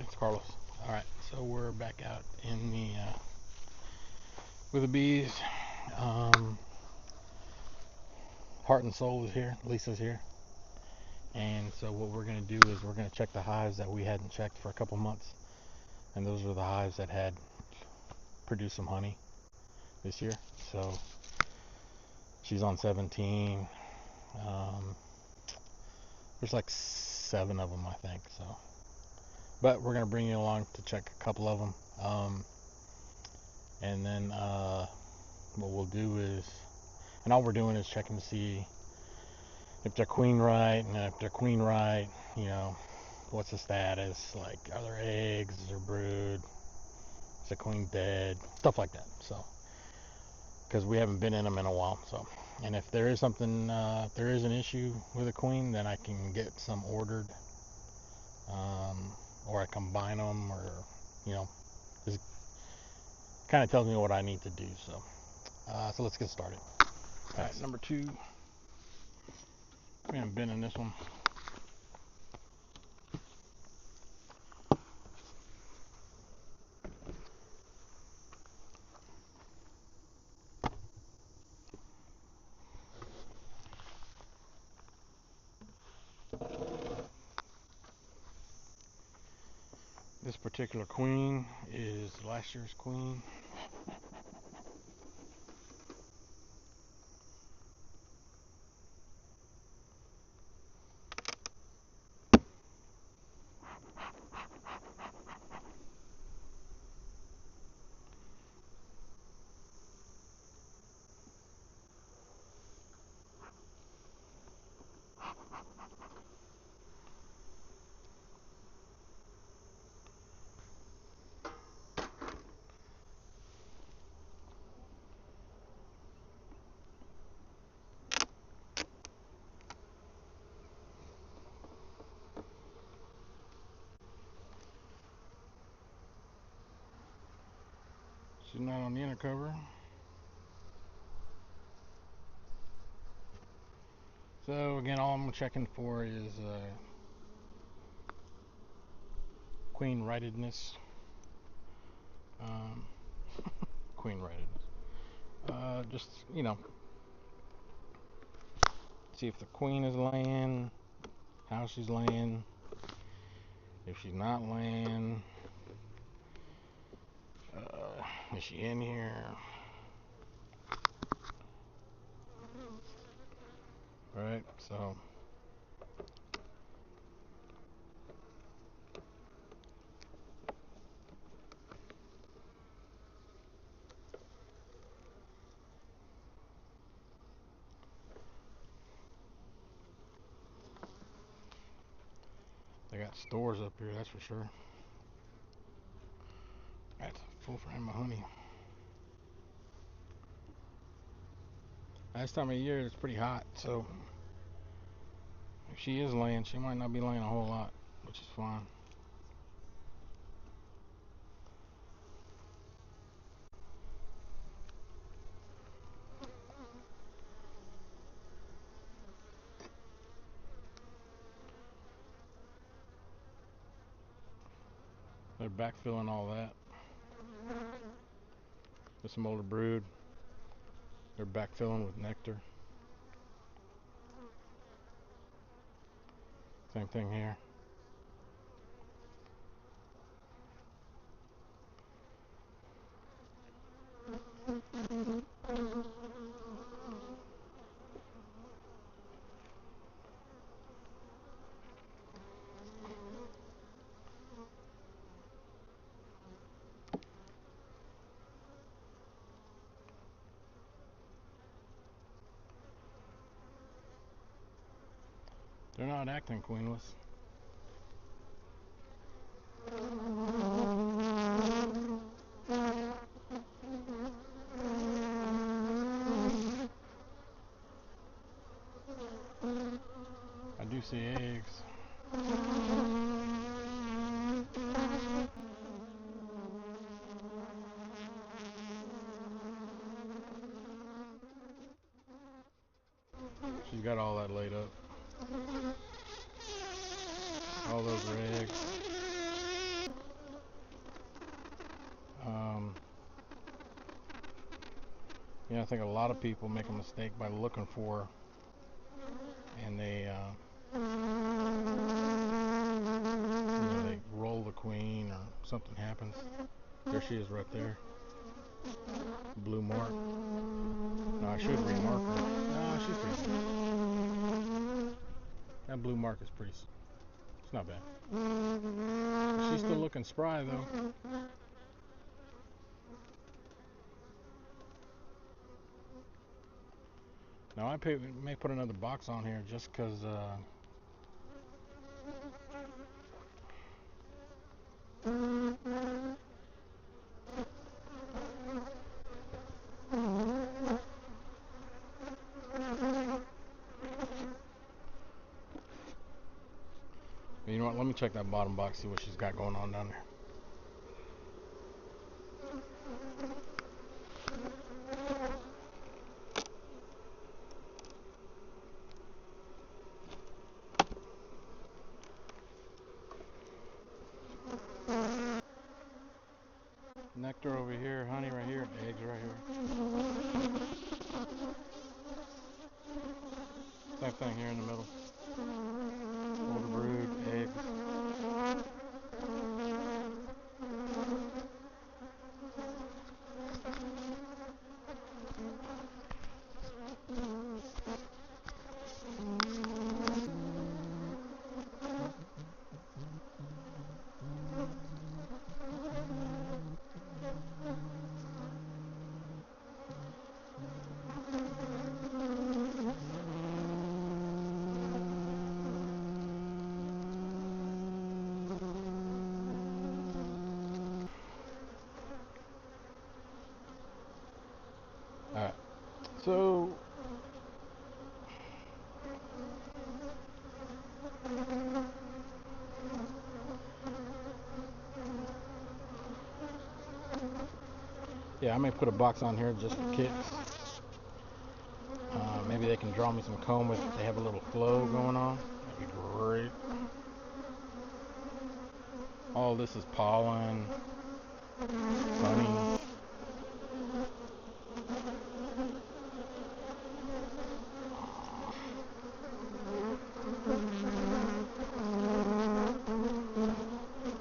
good. It's Carlos. All right, so we're back out in the with the bees. Heart and Soul is here. Lisa's here, and so what we're gonna do is we're gonna check the hives that we hadn't checked for a couple months, and those are the hives that had produced some honey this year. So she's on 17. There's like 7 of them, I think. So, but we're gonna bring you along to check a couple of them. And then what we'll do is, and all we're doing is checking to see if they're queen right, and if they're queen right, what's the status? Like, are there eggs? Is there brood? Is the queen dead? Stuff like that. So, because we haven't been in them in a while. So, and if there is something, if there is an issue with a queen, then I can get some ordered, or I combine them, or just kind of tells me what I need to do. So, so let's get started. All right, number 2. We haven't been in this one. This particular queen is last year's queen. She's not on the inner cover. So again, all I'm checking for is queen rightedness. Queen rightedness. Just see if the queen is laying, how she's laying. If she's not laying, is she in here? Right, so they got stores up here, that's for sure. That's a full frame of honey. This time of year it's pretty hot, so if she is laying, she might not be laying a whole lot, which is fine. They're backfilling all that with some older brood. They're backfilling with nectar. Same thing here. They're not acting queenless. I do see eggs. She's got all that laid up. All those are eggs. I think a lot of people make a mistake by looking for her, and they roll the queen or something happens. There she is right there. Blue mark. No, I should remark her. No, she's pretty good. That blue mark is pretty. It's not bad. She's still looking spry though. Now I may put another box on here just because. You know what? Let me check that bottom box, see what she's got going on down there. Nectar over here, honey right here, eggs right here. Same thing here in the middle. Older brood, eggs. Alright, so yeah, I may put a box on here just for kids. Maybe they can draw me some comb if they have a little flow going on. That'd be great. All this is pollen, honey.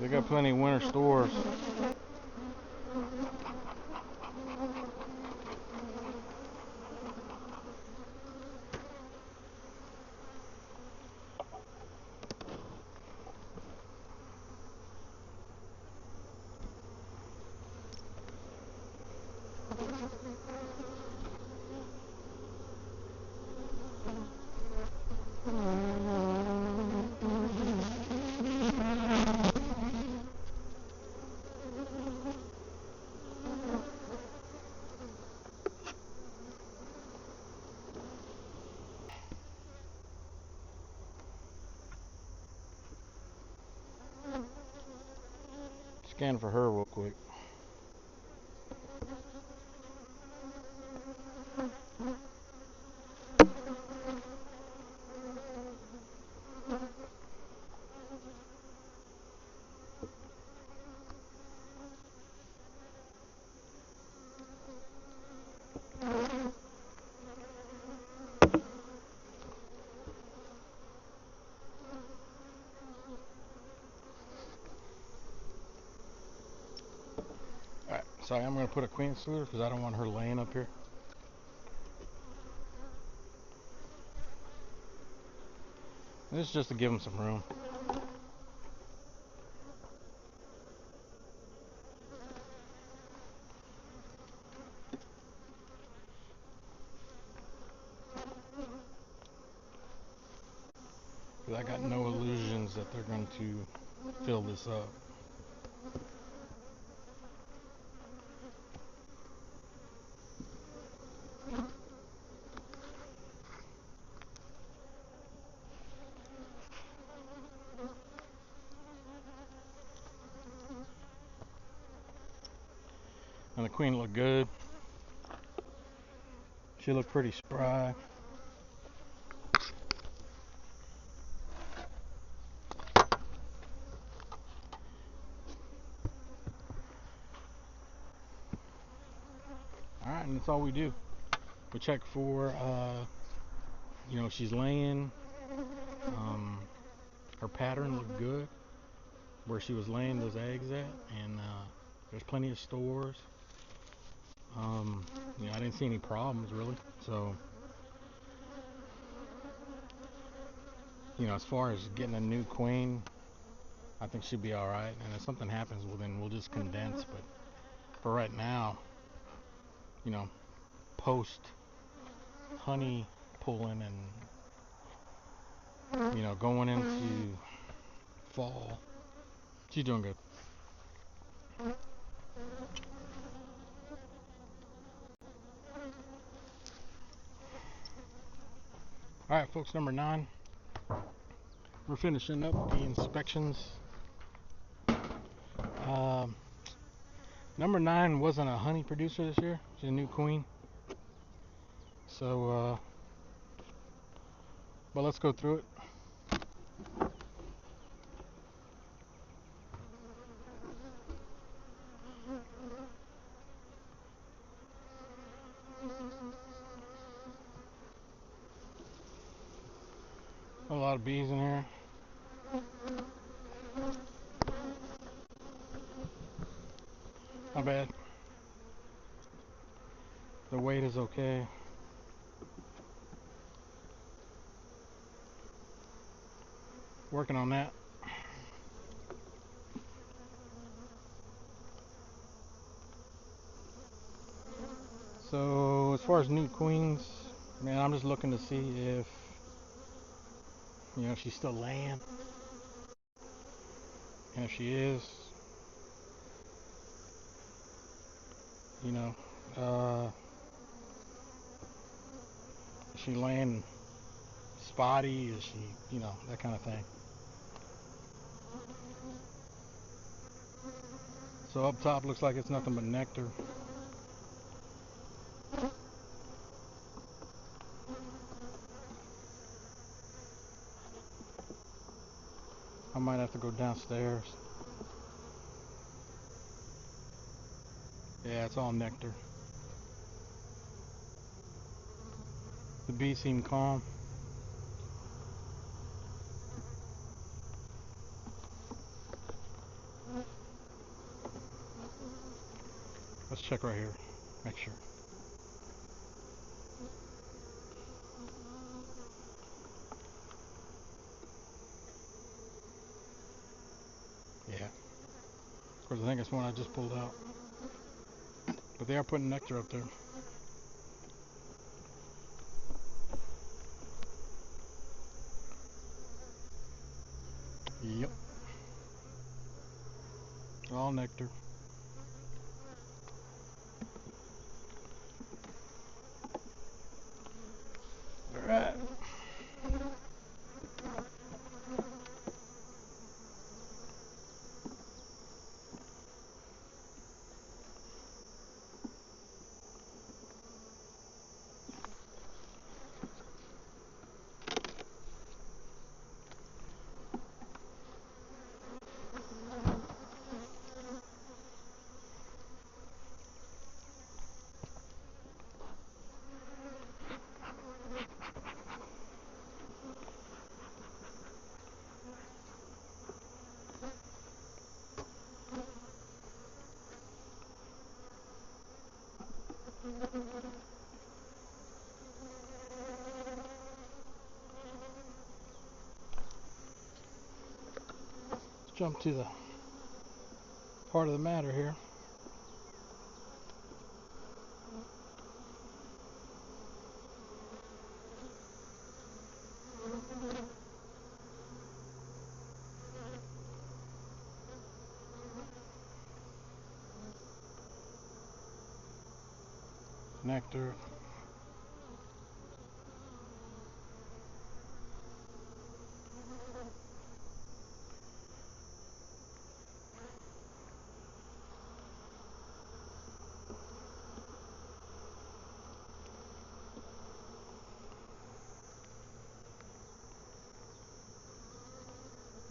They got plenty of winter stores. Scan for her real quick. Alright, so I'm going to put a queen excluder because I don't want her laying up here. This is just to give them some room. Because I got no illusions that they're going to fill this up. And the queen looked good. She looked pretty spry. Alright, and that's all we do. We check for, she's laying. Her pattern looked good where she was laying those eggs at, and there's plenty of stores. I didn't see any problems really. So, as far as getting a new queen, I think she'll be all right. And if something happens, well, then we'll just condense. But for right now, post honey pulling and going into fall, she's doing good. All right, folks, number 9. We're finishing up the inspections. Number 9 wasn't a honey producer this year. She's a new queen. So, but let's go through it. A lot of bees in here. Not bad. The weight is okay. Working on that. So as far as new queens, man, I'm just looking to see if she's still laying. And if she is, is she laying spotty? Is she, that kind of thing. So up top looks like it's nothing but nectar. I might have to go downstairs. Yeah, it's all nectar. The bees seem calm. Let's check right here. Make sure. Yeah. Of course, I think it's one I just pulled out. But they are putting nectar up there. Yep. All nectar. Alright. Let's jump to the part of the matter here. Nectar.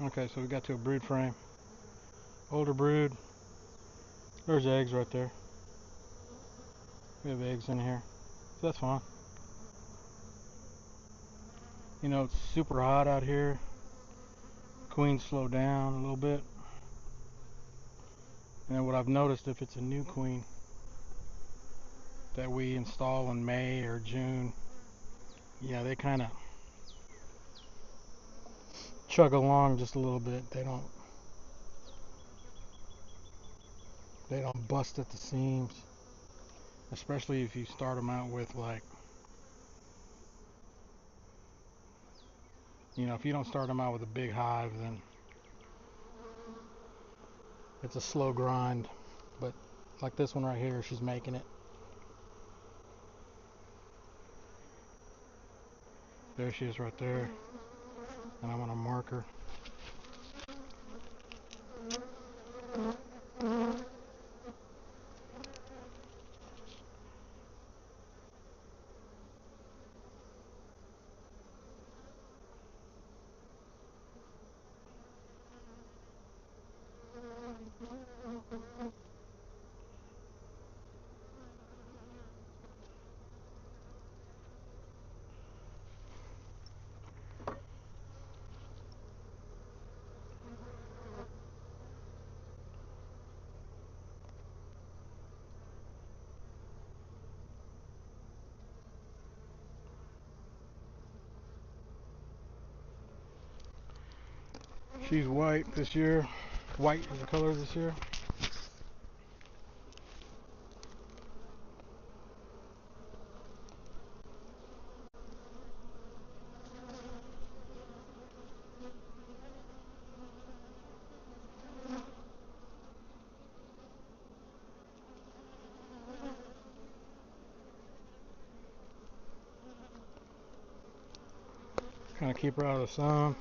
Okay, so we got to a brood frame. Older brood. There's eggs right there. We have eggs in here. So that's fine. You know, it's super hot out here. Queens slow down a little bit. And what I've noticed, if it's a new queen that we install in May or June, yeah, they kind of chug along just a little bit. They don't bust at the seams, especially if you start them out with, like, you know, if you don't start them out with a big hive, then it's a slow grind. But like this one right here, she's making it. There she is right there. And I'm going to mark her. She's white this year. White is the color this year. Kind of keep her out of the sun.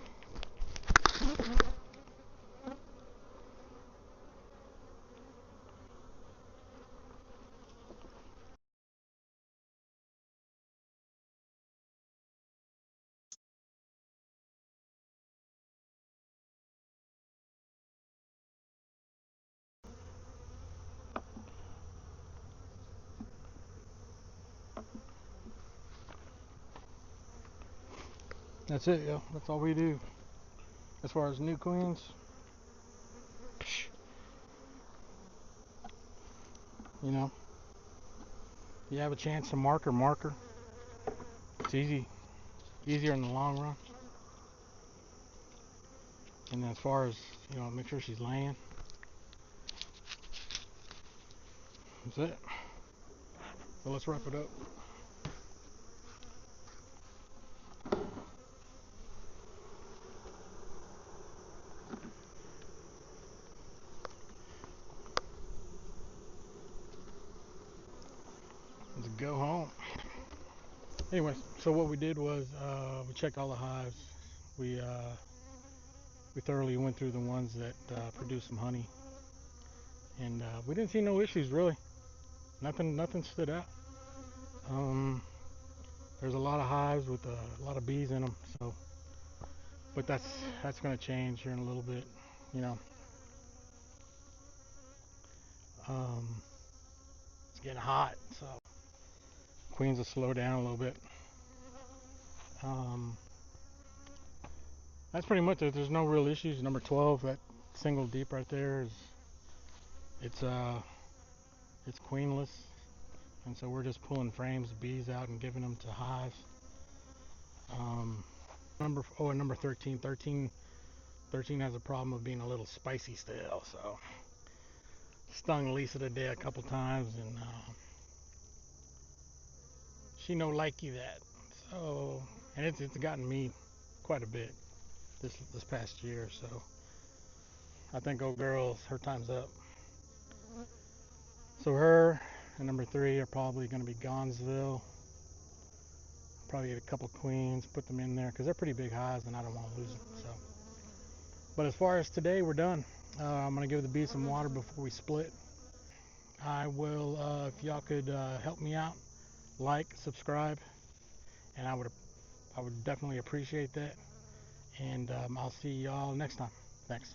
That's it, yo. That's all we do. As far as new queens, you know, if you have a chance to mark her. It's easier in the long run. And as far as, you know, make sure she's laying. That's it. So let's wrap it up. Let's go home. Anyways, so what we did was we checked all the hives. We we thoroughly went through the ones that produce some honey, and we didn't see no issues really. Nothing stood out. Um, there's a lot of hives with a lot of bees in them, so but that's going to change here in a little bit. You know, um, it's getting hot, so queens will slow down a little bit. Um, that's pretty much it. There's no real issues. Number 12, that single deep right there is it's uh it's queenless, and so we're just pulling frames of bees out and giving them to hives. Um, and number 13, 13 has a problem of being a little spicy still, so stung Lisa today a couple times, and she no like you that. So, and it's gotten me quite a bit this past year. So I think old girls, her time's up. So her and number 3 are probably going to be Gonzville. Probably get a couple queens, put them in there because they're pretty big hives, and I don't want to lose them. So, but as far as today, we're done. I'm gonna give the bees some water before we split. I will, if y'all could help me out, like, subscribe, and I would definitely appreciate that. And I'll see y'all next time. Thanks.